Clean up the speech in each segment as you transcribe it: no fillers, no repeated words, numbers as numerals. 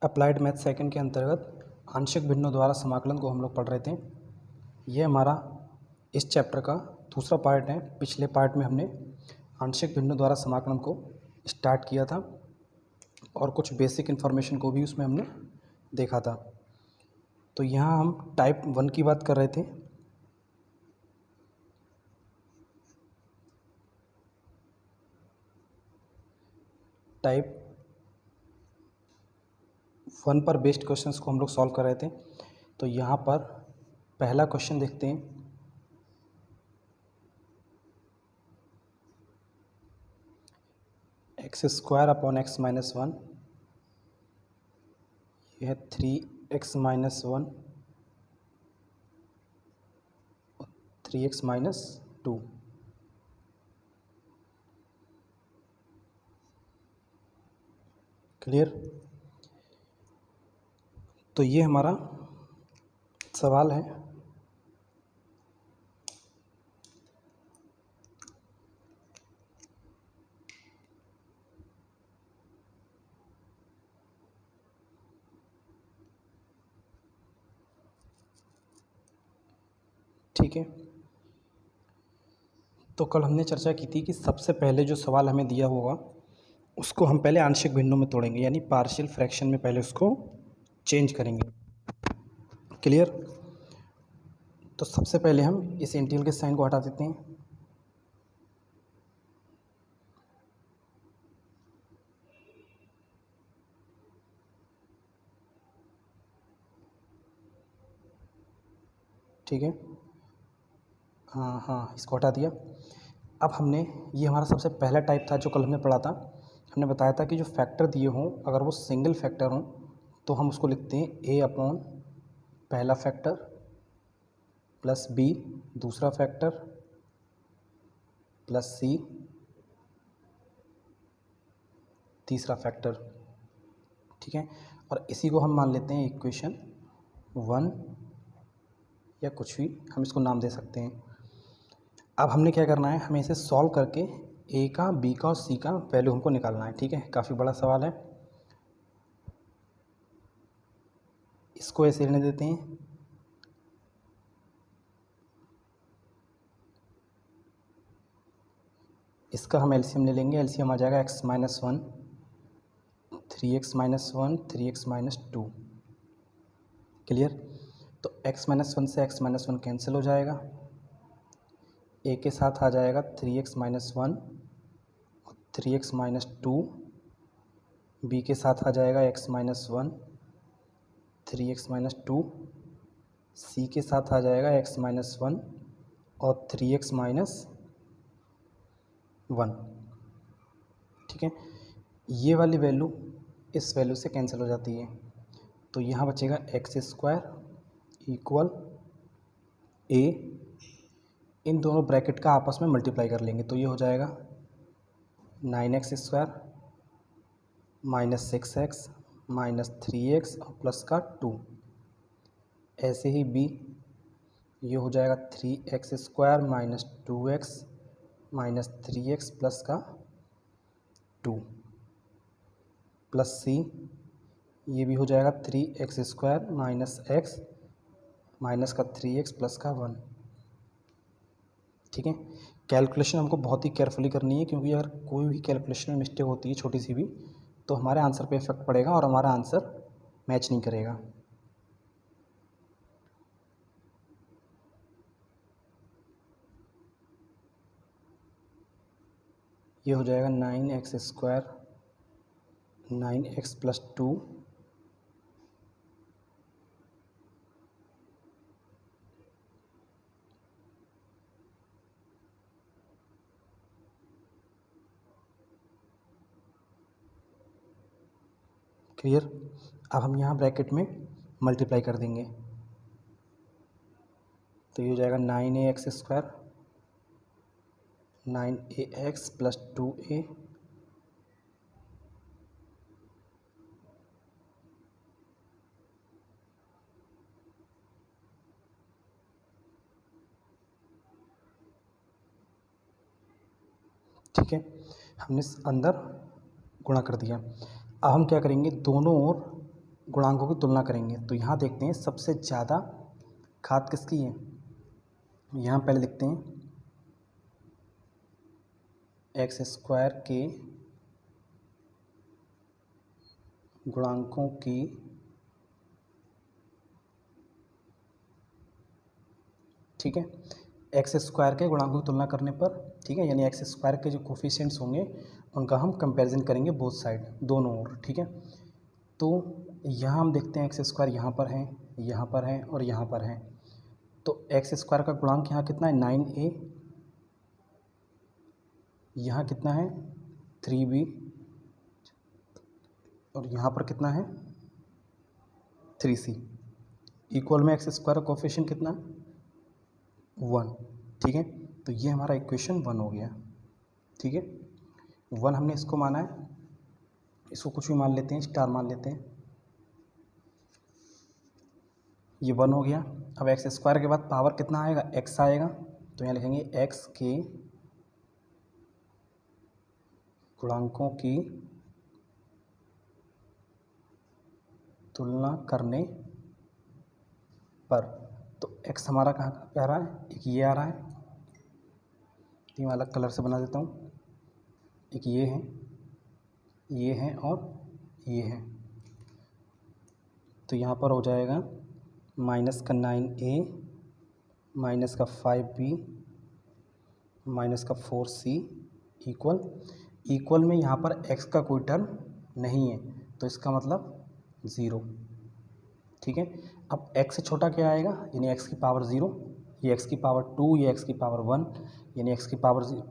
Applied math second के अंतर्गत आंशिक भिन्नों द्वारा समाकलन को हम लोग पढ़ रहे थे। ये हमारा इस चैप्टर का दूसरा पार्ट है। पिछले पार्ट में हमने आंशिक भिन्नों द्वारा समाकलन को स्टार्ट किया था और कुछ बेसिक इन्फॉर्मेशन को भी उसमें हमने देखा था। तो यहाँ हम टाइप 1 की बात कर रहे थे। टाइप 1 पर बेस्ड क्वेश्चंस को हम लोग सॉल्व कर रहे थे। तो यहाँ पर पहला क्वेश्चन देखते हैं। X square upon x minus 1, यह है 3x माइनस 1 और 3x माइनस 2। क्लियर? तो ये हमारा सवाल है। ठीक है, तो कल हमने चर्चा की थी कि सबसे पहले जो सवाल हमें दिया होगा उसको हम पहले आंशिक भिन्नों में तोड़ेंगे, यानी पार्शियल फ्रैक्शन में पहले उसको चेंज करेंगे। क्लियर? तो सबसे पहले हम इस इंटीग्रल के साइन को हटा देते हैं। ठीक है, हाँ, इसको हटा दिया। अब हमने, ये हमारा सबसे पहला टाइप था जो कल हमने पढ़ा था। हमने बताया था कि जो फैक्टर दिए हों अगर वो सिंगल फैक्टर हों तो हम उसको लिखते हैं ए अपॉन पहला फैक्टर प्लस बी दूसरा फैक्टर प्लस सी तीसरा फैक्टर। ठीक है, और इसी को हम मान लेते हैं इक्वेशन 1 या कुछ भी हम इसको नाम दे सकते हैं। अब हमने क्या करना है, हमें इसे सॉल्व करके ए का, बी का और सी का वैल्यू हमको निकालना है। ठीक है, काफ़ी बड़ा सवाल है। इसको ऐसे रहने देते हैं। इसका हम एलसीएम ले लेंगे। एलसीएम आ जाएगा x minus 1 3x minus 1 3x minus 2। Clear? तो x माइनस 1 से x माइनस 1 कैंसिल हो जाएगा। a के साथ आ जाएगा 3x माइनस 1 और 3x माइनस 2। b के साथ आ जाएगा x minus 1 3x minus 2। c के साथ आ जाएगा x माइनस 1 और 3x माइनस 1। ठीक है, ये वाली वैल्यू इस वैल्यू से कैंसिल हो जाती है। तो यहाँ बचेगा एक्स स्क्वायर इक्वल ए, इन दोनों ब्रैकेट का आपस में मल्टीप्लाई कर लेंगे तो ये हो जाएगा 9x square minus 6x minus 3x और प्लस का 2। ऐसे ही बी, ये हो जाएगा 3x square minus 2x minus 3x plus का 2 प्लस सी, ये भी हो जाएगा 3x square minus x minus का 3x प्लस का 1। ठीक है, कैलकुलेशन हमको बहुत ही केयरफुली करनी है क्योंकि अगर कोई भी कैलकुलेशन में मिस्टेक होती है छोटी सी भी तो हमारे आंसर पे इफेक्ट पड़ेगा और हमारा आंसर मैच नहीं करेगा। ये हो जाएगा 9x square 9x plus 2 clear? अब हम यहाँ ब्रैकेट में मल्टीप्लाई कर देंगे तो ये हो जाएगा 9ax square 9ax plus 2a ठीक है, हमने अंदर गुणा कर दिया। अब हम क्या करेंगे, दोनों ओर गुणांकों की तुलना करेंगे। तो यहाँ देखते हैं सबसे ज़्यादा घात किसकी है। यहाँ पहले लिखते हैं एक्स स्क्वायर के गुणांकों की ठीक है, एक्स स्क्वायर के गुणांकों की तुलना करने पर, ठीक है, यानी एक्स स्क्वायर के जो कोफिशिएंट्स होंगे उनका हम कंपैरिजन करेंगे बोथ साइड, दोनों ओर, ठीक है। तो यहाँ हम देखते हैं एक्स स्क्वायर यहाँ पर है, यहाँ पर है और यहाँ पर है। तो एक्स स्क्वायर का गुणांक यहाँ कितना है 9a, यहाँ कितना है 3b और यहाँ पर कितना है 3c। इक्वल में एक्स स्क्वायर का कोफिशिएंट कितना 1, ठीक है। तो ये हमारा इक्वेशन 1 हो गया, ठीक है। 1 हमने इसको माना है, इसको कुछ भी मान लेते हैं, स्टार मान लेते हैं, ये 1 हो गया। अब एक्स स्क्वायर के बाद पावर कितना आएगा x आएगा, तो यहाँ लिखेंगे x के गुणांकों की तुलना करने पर। तो x हमारा कहाँ पे आ रहा है, एक ये आ रहा है, तो मैं अलग कलर से बना देता हूँ, एक ये है और ये है। तो यहाँ पर हो जाएगा माइनस का 9a माइनस का 5b माइनस का 4c इक्वल में यहाँ पर x का कोई टर्म नहीं है, तो इसका मतलब 0, ठीक है। अब x से छोटा क्या आएगा, यानी x की पावर 0, ये x की पावर 2, ये x की पावर 1, यानी x की पावर 0।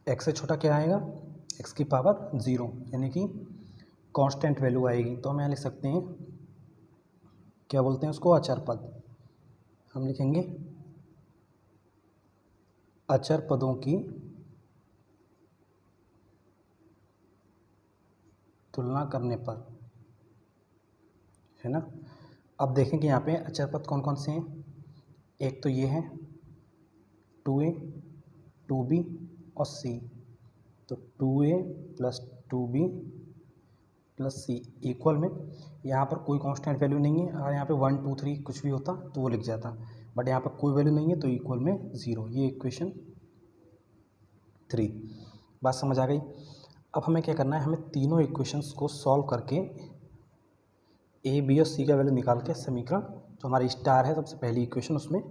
x से छोटा क्या आएगा, x की पावर 0, यानी कि कांस्टेंट वैल्यू आएगी। तो हम यहाँ लिख सकते हैं, क्या बोलते हैं उसको, अचर पद। हम लिखेंगे अचर पदों की तुलना करने पर, है ना। अब देखें कि यहाँ पे अचर पद कौन कौन से हैं। एक तो ये है 2a 2b और c। तो 2a plus 2b plus c equal में यहाँ पर कोई कांस्टेंट वैल्यू नहीं है। अगर यहाँ पे 1 2 3 कुछ भी होता तो वो लिख जाता, बट यहाँ पर कोई वैल्यू नहीं है, तो इक्वल में 0। ये इक्वेशन 3। बात समझ आ गई। अब हमें क्या करना है, हमें तीनों इक्वेशंस को सॉल्व करके a b और c का वैल्यू निकाल के समीकरण जो हमारी स्टार है सबसे पहली इक्वेशन उसमें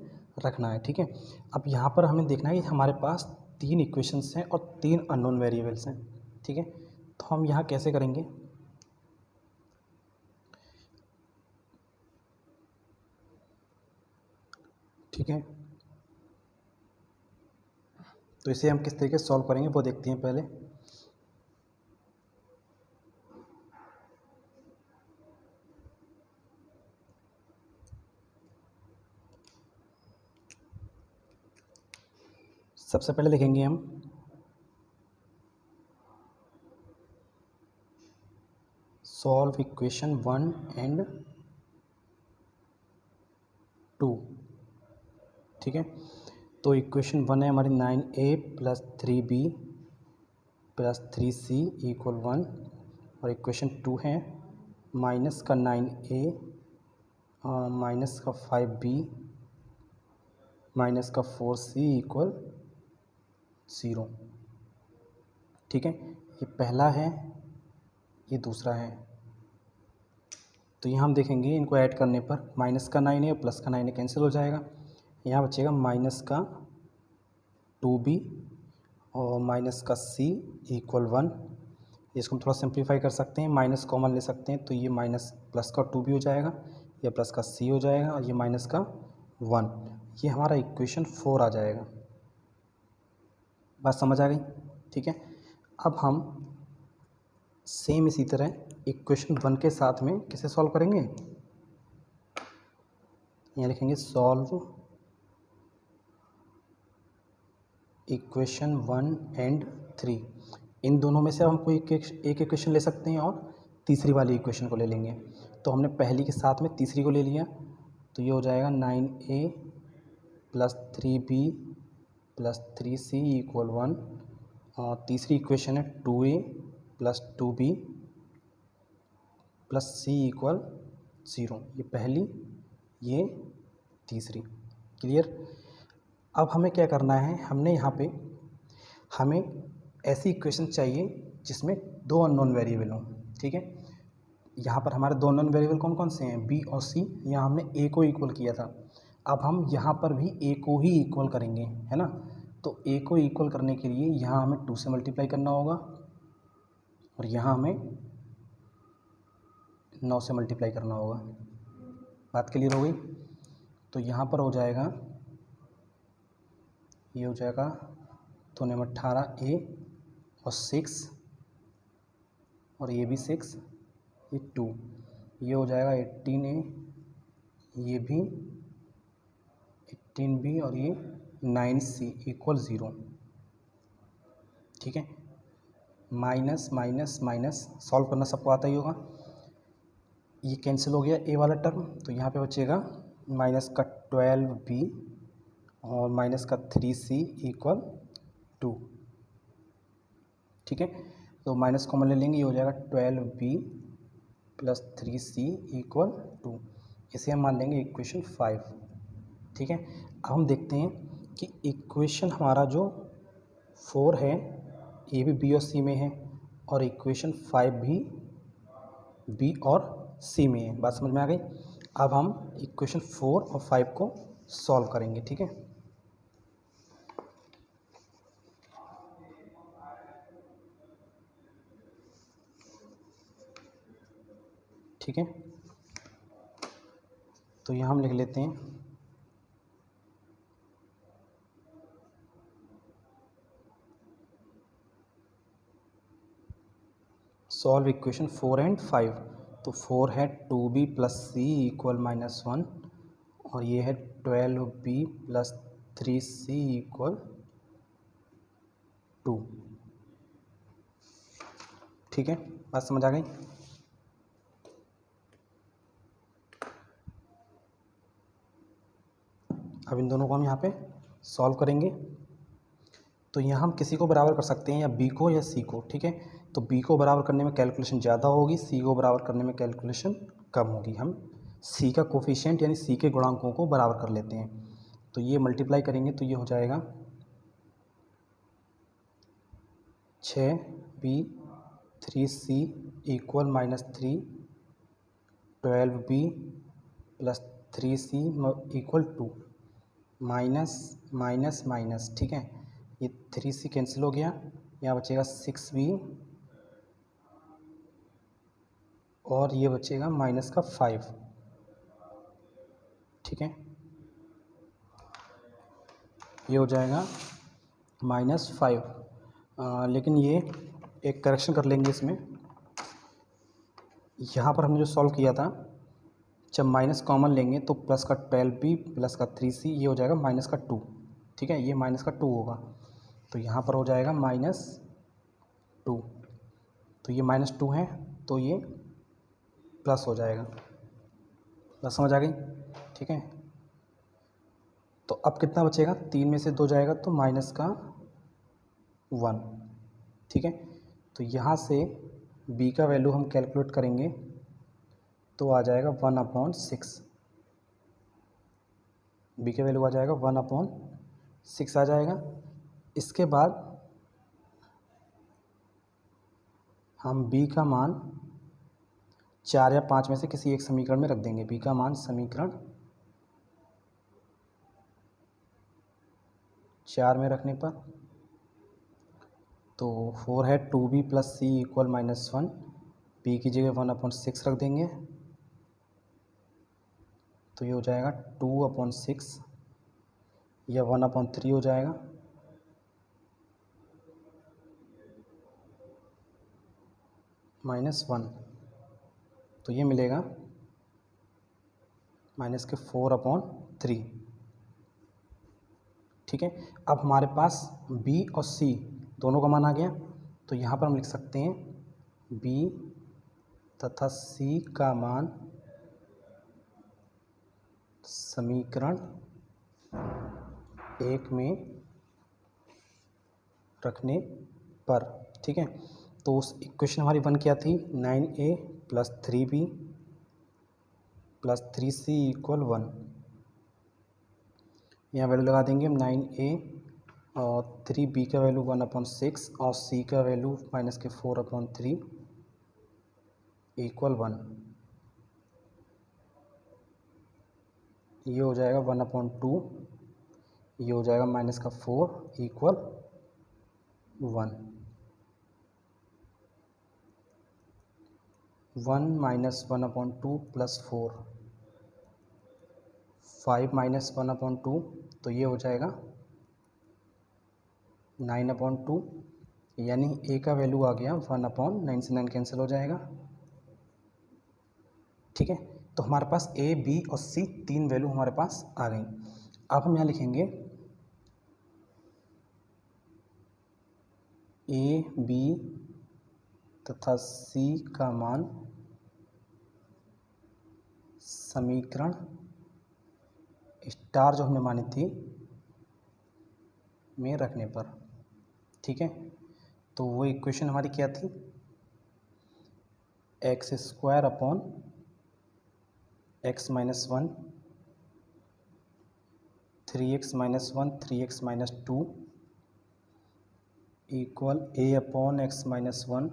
रखना है, ठीक है। अब यहाँ पर हमें देखना है कि हमारे पास 3 इक्वेशंस हैं और 3 अननोन वेरिएबल्स हैं, ठीक है। तो हम यहाँ कैसे करेंगे, ठीक है। तो इसे हम किस तरीके से सॉल्व करेंगे वो देखते हैं पहले। सबसे पहले देखेंगे हम सॉल्व इक्वेशन 1 एंड 2, ठीक है। तो इक्वेशन 1 है हमारी 9a plus 3b plus 3c equal 1, और इक्वेशन 2 है माइनस का 9a माइनस का 5b माइनस का 4c इक्वल 0, ठीक है। ये पहला है, ये दूसरा है। तो यहाँ हम देखेंगे इनको ऐड करने पर माइनस का 9 है और प्लस का 9 है, कैंसिल हो जाएगा। यहाँ बचेगा माइनस का 2b और माइनस का c इक्वल 1। इसको हम थोड़ा सिंप्लीफाई कर सकते हैं, माइनस कॉमन ले सकते हैं, तो ये माइनस प्लस का 2b हो जाएगा, ये प्लस का c हो जाएगा और ये माइनस का 1। ये हमारा इक्वेशन 4 आ जाएगा। बात समझ आ गई, ठीक है। अब हम सेम इसी तरह इक्वेशन 1 के साथ में किसे सॉल्व करेंगे, यहाँ लिखेंगे सॉल्व इक्वेशन 1 एंड 3। इन दोनों में से हम कोई एक इक्वेशन ले सकते हैं और तीसरी वाली इक्वेशन को ले लेंगे। तो हमने पहली के साथ में तीसरी को ले लिया, तो ये हो जाएगा 9a plus 3b plus 3c equal 1, और तीसरी इक्वेशन है 2a प्लस 2b प्लस सी इक्वल 0। ये पहली, ये तीसरी। क्लियर। अब हमें क्या करना है, हमने यहाँ पे हमें ऐसी इक्वेशन चाहिए जिसमें दो अननोन वेरिएबल हों। ठीक है, यहाँ पर हमारे दो अननोन वेरिएबल कौन कौन से हैं, बी और सी। यहाँ हमने ए को इक्वल किया था, अब हम यहाँ पर भी ए को ही इक्वल करेंगे, है ना। तो ए को इक्वल करने के लिए यहाँ हमें 2 से मल्टीप्लाई करना होगा और यहाँ हमें 9 से मल्टीप्लाई करना होगा। बात क्लियर हो गई। तो यहाँ पर हो जाएगा, ये हो जाएगा 2 में 18 ए और 6 और ये भी 6, ये 2, ये हो जाएगा 18 ए, ये भी 18 बी और ये 9 सी इक्वल 0। ठीक है, माइनस माइनस माइनस सॉल्व करना सबको आता ही होगा। ये कैंसिल हो गया ए वाला टर्म, तो यहाँ पे बचेगा माइनस का 12 बी और माइनस का 3 सी इक्वल 2। ठीक है, तो माइनस कॉमन ले लेंगे, ये हो जाएगा 12 बी प्लस 3 सी इक्वल 2। इसे हम मान लेंगे इक्वेशन 5। ठीक है, अब हम देखते हैं कि इक्वेशन हमारा जो 4 है ये भी बी और सी में है और इक्वेशन 5 भी बी और सी में है। बात समझ में आ गई। अब हम इक्वेशन 4 और 5 को सॉल्व करेंगे। ठीक है, ठीक है, तो यहाँ हम लिख लेते हैं सॉल्व इक्वेशन 4 एंड 5। तो 4 है 2b प्लस सी इक्वल -1 और ये है 12b प्लस 3c इक्वल 2। ठीक है, बात समझ आ गई। अब इन दोनों को हम यहाँ पे सॉल्व करेंगे। तो यहाँ हम किसी को बराबर कर सकते हैं, या बी को या सी को। ठीक है, तो बी को बराबर करने में कैलकुलेशन ज़्यादा होगी, सी को बराबर करने में कैलकुलेशन कम होगी। हम सी का कोफिशिएंट यानी सी के गुणांकों को बराबर कर लेते हैं। तो ये मल्टीप्लाई करेंगे तो ये हो जाएगा 6b 3c equal -3, 12b plus 3c equal 2, minus minus minus. ठीक है, ये 3c कैंसिल हो गया, यहाँ बचेगा 6b और ये बचेगा माइनस का 5। ठीक है, ये हो जाएगा -5। लेकिन ये एक करेक्शन कर लेंगे इसमें। यहाँ पर हमने जो सॉल्व किया था, जब माइनस कॉमन लेंगे तो प्लस का 12b प्लस का 3c ये हो जाएगा माइनस का 2। ठीक है, ये माइनस का 2 होगा, तो यहाँ पर हो जाएगा -2। तो ये -2 है तो ये प्लस हो जाएगा। बस समझ आ गई। ठीक है, तो अब कितना बचेगा, 3 में से 2 जाएगा तो माइनस का 1। ठीक है, तो यहाँ से b का वैल्यू हम कैलकुलेट करेंगे तो आ जाएगा 1/6। b का वैल्यू आ जाएगा 1/6 आ जाएगा। इसके बाद हम b का मान 4 या 5 में से किसी एक समीकरण में रख देंगे। b का मान समीकरण 4 में रखने पर तो 4 है 2b प्लस सी इक्वल -1, b की जगह 1/6 रख देंगे तो ये हो जाएगा 2/6 या 1/3 हो जाएगा। -1 तो ये मिलेगा माइनस के 4/3। ठीक है, अब हमारे पास b और c दोनों का मान आ गया, तो यहाँ पर हम लिख सकते हैं b तथा c का मान समीकरण 1 में रखने पर, ठीक है। तो उस इक्वेशन हमारी वन क्या थी, 9a + 3b + 3c = 1। यहाँ वैल्यू लगा देंगे हम 9a और 3b का वैल्यू 1/6 और c का वैल्यू -4/3 = 1। ये हो जाएगा 1/2, ये हो जाएगा -4 = 1। 1 - 1/2 + 4, 5 - 1/2, तो ये हो जाएगा 9/2, यानी a का वैल्यू आ गया 1/9 से 9 कैंसिल हो जाएगा, ठीक है। तो हमारे पास a, b और c तीन वैल्यू हमारे पास आ गई। अब हम यहाँ लिखेंगे a, b तथा c का मान समीकरण स्टार जो हमने मानी थी में रखने पर, ठीक है। तो वो इक्वेशन हमारी क्या थी, x² / x - 1 3x - 1 3x - 2 = a/x - 1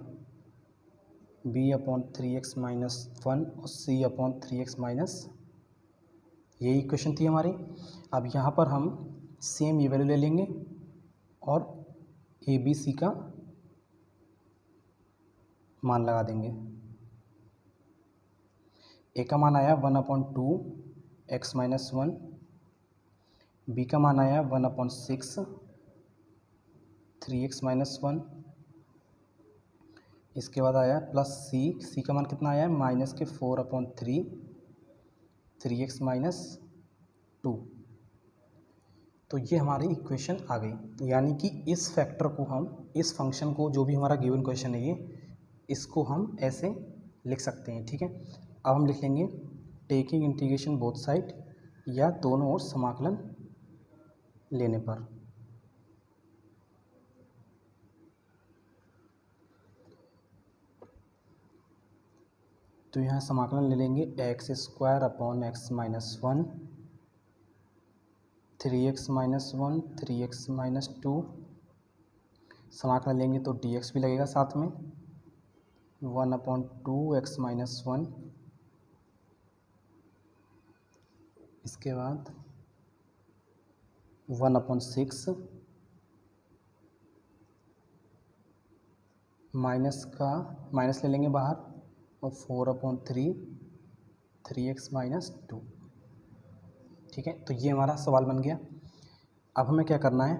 b/3x - 1 और c/3x - ये इक्वेशन थी हमारी। अब यहाँ पर हम सेम ये वैल्यू ले लेंगे और ए बी सी का मान लगा देंगे। ए का मान आया 1/2 x - 1, बी का मान आया 1/6 3x - 1, इसके बाद आया प्लस सी का मान कितना आया है -4/3 3x - 2। तो ये हमारी इक्वेशन आ गई, यानी कि इस फैक्टर को हम, इस फंक्शन को, जो भी हमारा गिवन क्वेश्चन है ये, इसको हम ऐसे लिख सकते हैं, ठीक है। अब हम लिख लेंगे टेकिंग इंटीग्रेशन बोथ साइड, या दोनों ओर समाकलन लेने पर। तो यहाँ समाकलन ले लेंगे x² / x - 1 3x - 1 3x - 2, समाकलन लेंगे तो dx भी लगेगा साथ में 1/2 x - 1, इसके बाद 1/6 माइनस का माइनस ले लेंगे बाहर और 4/3 3x - 2, ठीक है। तो ये हमारा सवाल बन गया। अब हमें क्या करना है,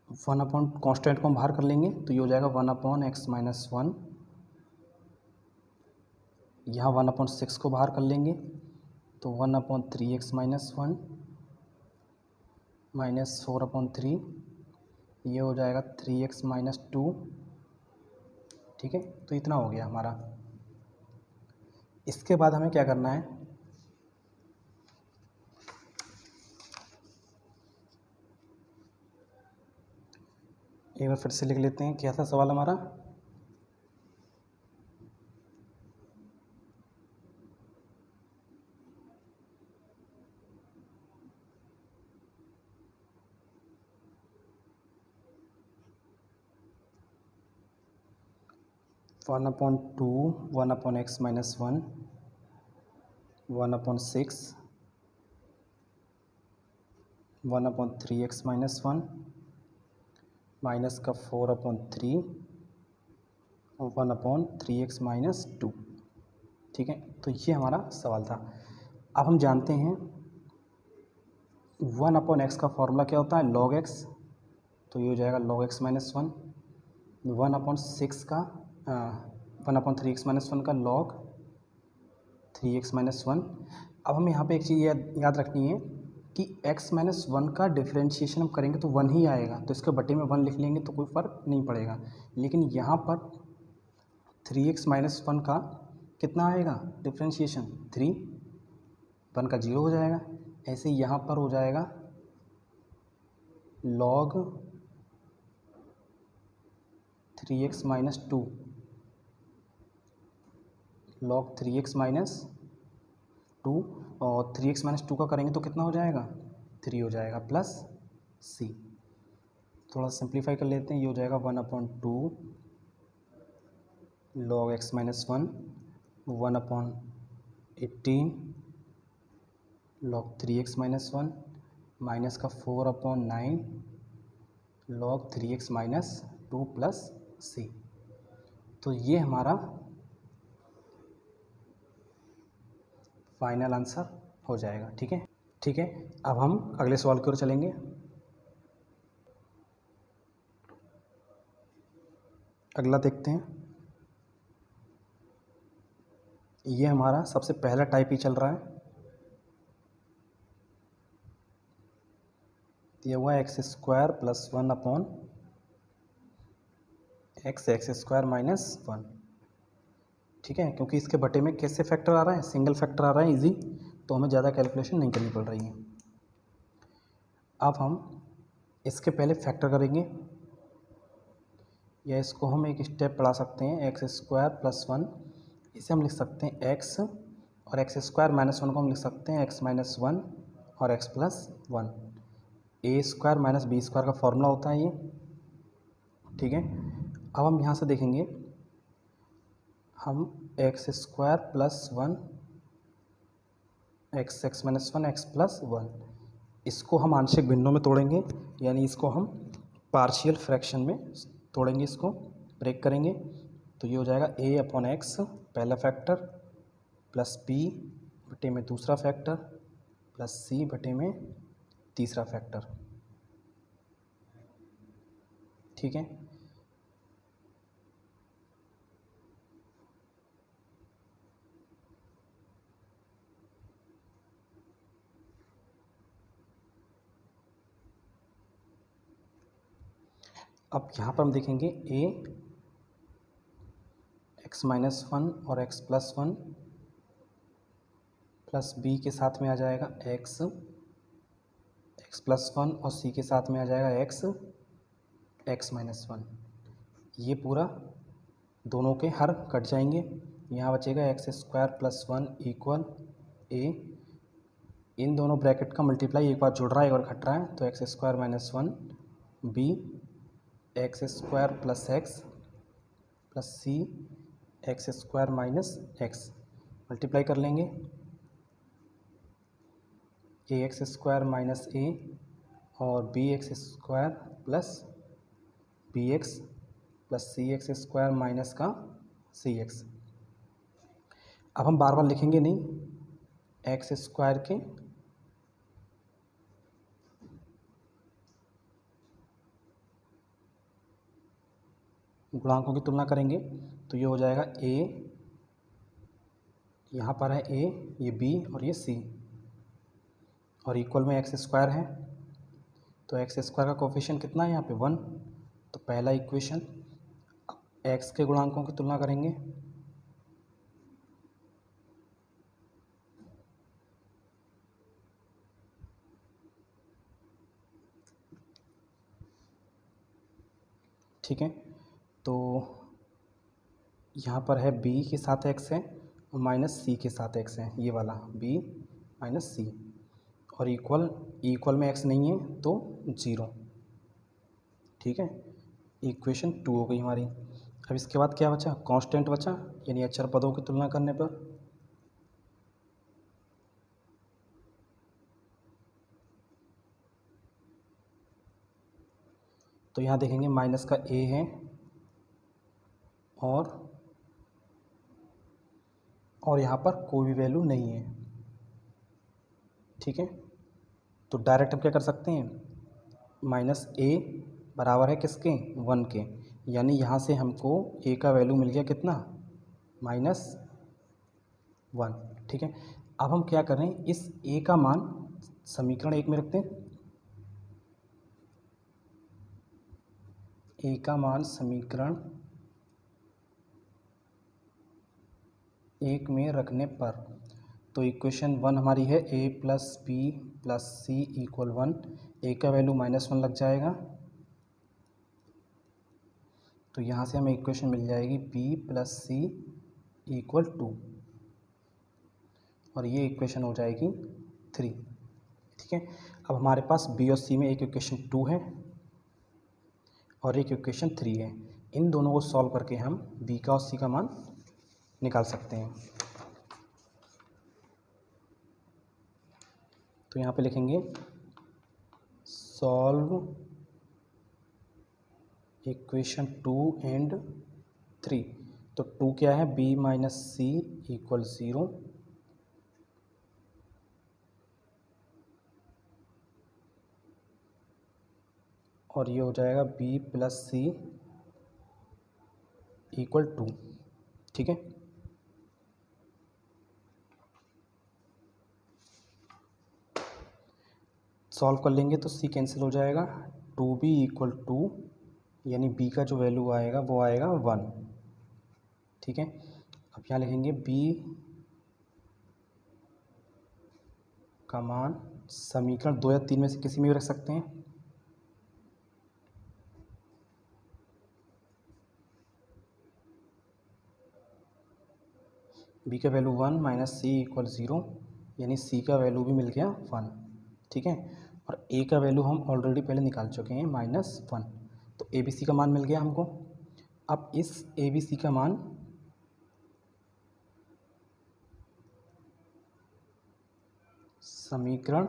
1 कांस्टेंट को हम बाहर कर लेंगे तो ये हो जाएगा 1/x - 1, यहाँ 1/6 को बाहर कर लेंगे तो 1/3x - 1 -4/3, ये हो जाएगा 3x - 2, ठीक है। तो इतना हो गया हमारा। इसके बाद हमें क्या करना है, एक बार फिर से लिख लेते हैं, क्या था सवाल हमारा, one upon 1/x - 1 1/6 1/3x - 1 minus का 4/3 और 1/3x - 2, ठीक है। तो ये हमारा सवाल था। अब हम जानते हैं 1/x का फॉर्मूला क्या होता है, log x, तो ये हो जाएगा log x - 1, 1/6 का 1/3x - 1 का log 3x - 1। अब हमें यहाँ पे एक चीज़ याद रखनी है कि x - 1 का डिफरेंशिएशन हम करेंगे तो 1 ही आएगा, तो इसके बटे में 1 लिख लेंगे तो कोई फ़र्क नहीं पड़ेगा। लेकिन यहाँ पर 3x - 1 का कितना आएगा डिफरेंशिएशन, 3, 1 का 0 हो जाएगा। ऐसे यहाँ पर हो जाएगा log 3x minus 2 log 3x minus 2, और 3x माइनस 2 का करेंगे तो कितना हो जाएगा, 3 हो जाएगा, प्लस c। थोड़ा सिंप्लीफाई कर लेते हैं, ये हो जाएगा 1/2 log x minus 1, 1/18 log 3x minus 1 minus का 4/9 log 3x minus 2 plus c। तो ये हमारा फाइनल आंसर हो जाएगा। ठीक है, ठीक है। अब हम अगले सवाल की ओर चलेंगे। अगला देखते हैं। ये हमारा सबसे पहला टाइप ही चल रहा है। ये हुआ x² plus 1/x x² minus 1। ठीक है, क्योंकि इसके बटे में कैसे फैक्टर आ रहा है, सिंगल फैक्टर आ रहा है इजी, तो हमें ज़्यादा कैलकुलेशन नहीं करनी पड़ रही है। अब हम इसके पहले फैक्टर करेंगे, या इसको हम एक स्टेप बढ़ा सकते हैं, x² प्लस 1, इसे हम लिख सकते हैं x, और x² माइनस 1 को हम लिख सकते हैं x माइनस 1 और x plus 1। a² minus b² का फॉर्मूला होता है ये। ठीक है, अब हम यहाँ से देखेंगे, हम x² plus 1 x minus 1 x plus 1, इसको हम आंशिक भिन्नों में तोड़ेंगे, यानी इसको हम पार्शियल फ्रैक्शन में तोड़ेंगे, इसको ब्रेक करेंगे। तो ये हो जाएगा a/x पहला फैक्टर प्लस b बटे में दूसरा फैक्टर प्लस c बटे में तीसरा फैक्टर। ठीक है, अब यहाँ पर हम देखेंगे a x माइनस 1 और x प्लस 1 प्लस b के साथ में आ जाएगा x प्लस 1 और c के साथ में आ जाएगा x माइनस 1। ये पूरा दोनों के हर कट जाएंगे, यहाँ बचेगा x² प्लस 1 इक्वल a, इन दोनों ब्रैकेट का मल्टीप्लाई एक बार जुड़ रहा है एक बार घट रहा है, तो x² minus 1 b x² plus x plus c x² minus x, multiply कर लेंगे, ax² माइनस a और bx² plus bx plus cx² minus का cx। अब हम बार बार लिखेंगे नहीं, x² के गुणांकों की तुलना करेंगे, तो ये हो जाएगा a, यहाँ पर है a, ये b और ये c, और इक्वल में x² है, तो x² का कोफिशिएंट कितना है यहाँ पे 1, तो पहला इक्वेशन x के गुणांकों की तुलना करेंगे, ठीक है। तो यहाँ पर है b के साथ x है और माइनस c के साथ x है, ये वाला b माइनस c, और इक्वल में x नहीं है तो 0। ठीक है, इक्वेशन 2 हो गई हमारी। अब इसके बाद क्या बचा, कांस्टेंट बचा, यानी अचर पदों की तुलना करने पर तो यहाँ देखेंगे माइनस का a है और यहाँ पर कोई भी वैल्यू नहीं है। ठीक है, तो डायरेक्ट हम क्या कर सकते हैं, माइनस a बराबर है किसके, 1 के, यानी यहाँ से हमको a का वैल्यू मिल गया कितना, -1। ठीक है, अब हम क्या करें, इस a का मान समीकरण 1 में रखते हैं, a का मान समीकरण 1 में रखने पर, तो इक्वेशन 1 हमारी है a plus b plus c equal 1, a का वैल्यू -1 लग जाएगा, तो यहाँ से हमें इक्वेशन मिल जाएगी b प्लस सी इक्वल 2, और ये इक्वेशन हो जाएगी 3। ठीक है, अब हमारे पास b और c में एक इक्वेशन 2 है और एक इक्वेशन 3 है। इन दोनों को सॉल्व करके हम b का और c का मान निकाल सकते हैं। तो यहाँ पे लिखेंगे सॉल्व इक्वेशन 2 एंड 3। तो 2 क्या है, b माइनस सी इक्वल 0, और ये हो जाएगा b प्लस सी इक्वल 2। ठीक है, सॉल्व कर लेंगे तो c कैंसिल हो जाएगा, 2b इक्वल 2, यानी b का जो वैल्यू आएगा वो आएगा 1। ठीक है, अब यहाँ लिखेंगे b का मान समीकरण 2 या 3 में से किसी में भी रख सकते हैं। b का वैल्यू 1 माइनस सी इक्वल 0, यानी c का वैल्यू भी मिल गया 1। ठीक है, और a का वैल्यू हम ऑलरेडी पहले निकाल चुके हैं -1, तो a b c का मान मिल गया हमको। अब इस a b c का मान समीकरण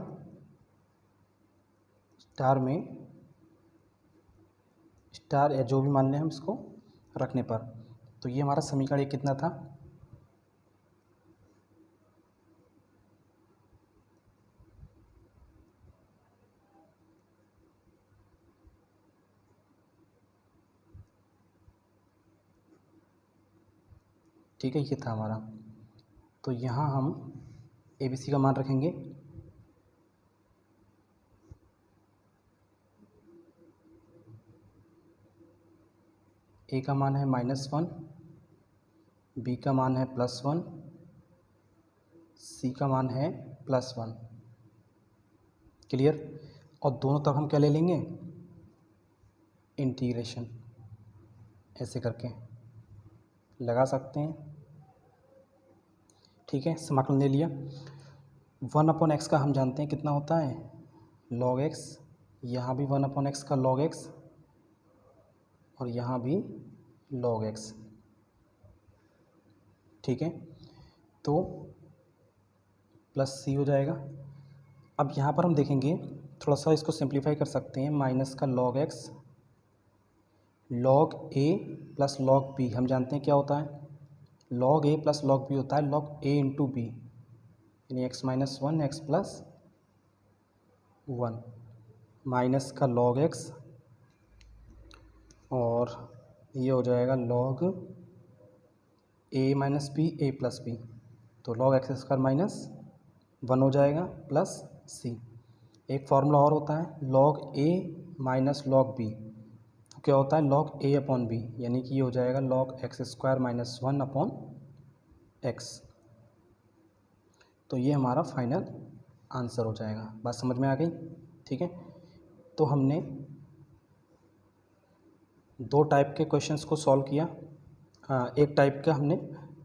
स्टार में, स्टार या जो भी मान लें हम इसको रखने पर, तो ये हमारा समीकरण एक कितना था, ठीक है, ये था हमारा। तो यहाँ हम ए बी सी का मान रखेंगे, ए का मान है -1, बी का मान है +1, सी का मान है +1। क्लियर, और दोनों तरफ हम क्या ले लेंगे, इंटीग्रेशन, ऐसे करके लगा सकते हैं। ठीक है, समाकलन ले लिया। 1/x का हम जानते हैं कितना होता है, log x, यहाँ भी 1/x का log x, और यहाँ भी log x। ठीक है, तो प्लस सी हो जाएगा। अब यहाँ पर हम देखेंगे, थोड़ा सा इसको सिंप्लीफाई कर सकते हैं, माइनस का log x, log a plus log b, हम जानते हैं क्या होता है, log a plus log b होता है log a इंटू b, यानी x minus 1 x plus 1, minus का log x, और ये हो जाएगा log a minus B a plus B, तो log x स्क्वायर माइनस 1 हो जाएगा प्लस c। एक फार्मूला और होता है log a minus log b, तो क्या होता है log a अपॉन b, यानी कि ये हो जाएगा log x square minus 1 upon x। तो ये हमारा फाइनल आंसर हो जाएगा। बात समझ में आ गई? ठीक है, तो हमने दो टाइप के क्वेश्चंस को सॉल्व किया। एक टाइप का हमने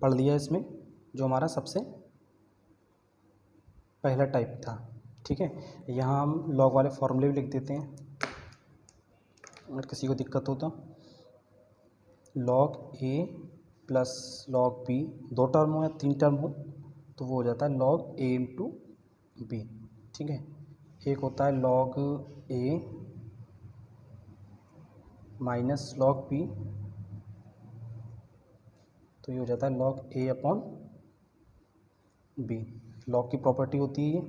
पढ़ लिया इसमें, जो हमारा सबसे पहला टाइप था। ठीक है, यहाँ हम लॉग वाले फॉर्मूले भी लिख देते हैं, अगर किसी को दिक्कत हो तो। log a plus log b, 2 term हो या 3 टर्म हो तो वो हो जाता है log a इंटू b। ठीक है, एक होता है log a minus log b, तो ये हो जाता है log a upon b। log की प्रॉपर्टी होती है ये,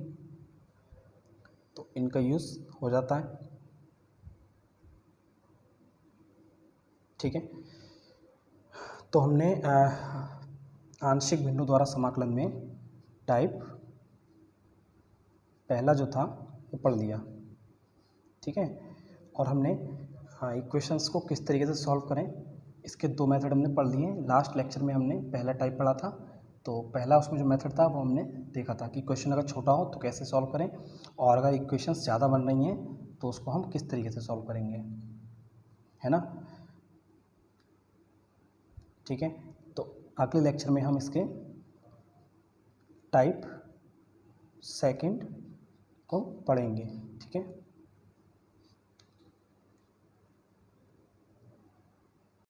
तो इनका यूज़ हो जाता है। ठीक है, तो हमने आंशिक भिन्नों द्वारा समाकलन में टाइप पहला जो था वो पढ़ लिया। ठीक है, और हमने इक्वेशंस को किस तरीके से सॉल्व करें, इसके 2 मेथड हमने पढ़ लिए। लास्ट लेक्चर में हमने पहला टाइप पढ़ा था, तो पहला उसमें जो मेथड था वो हमने देखा था कि क्वेश्चन अगर छोटा हो तो कैसे सॉल्व करें, और अगर इक्वेशंस ज़्यादा बन रही हैं तो उसको हम किस तरीके से सॉल्व करेंगे, है ना। ठीक है, तो अगले लेक्चर में हम इसके टाइप सेकंड को पढ़ेंगे।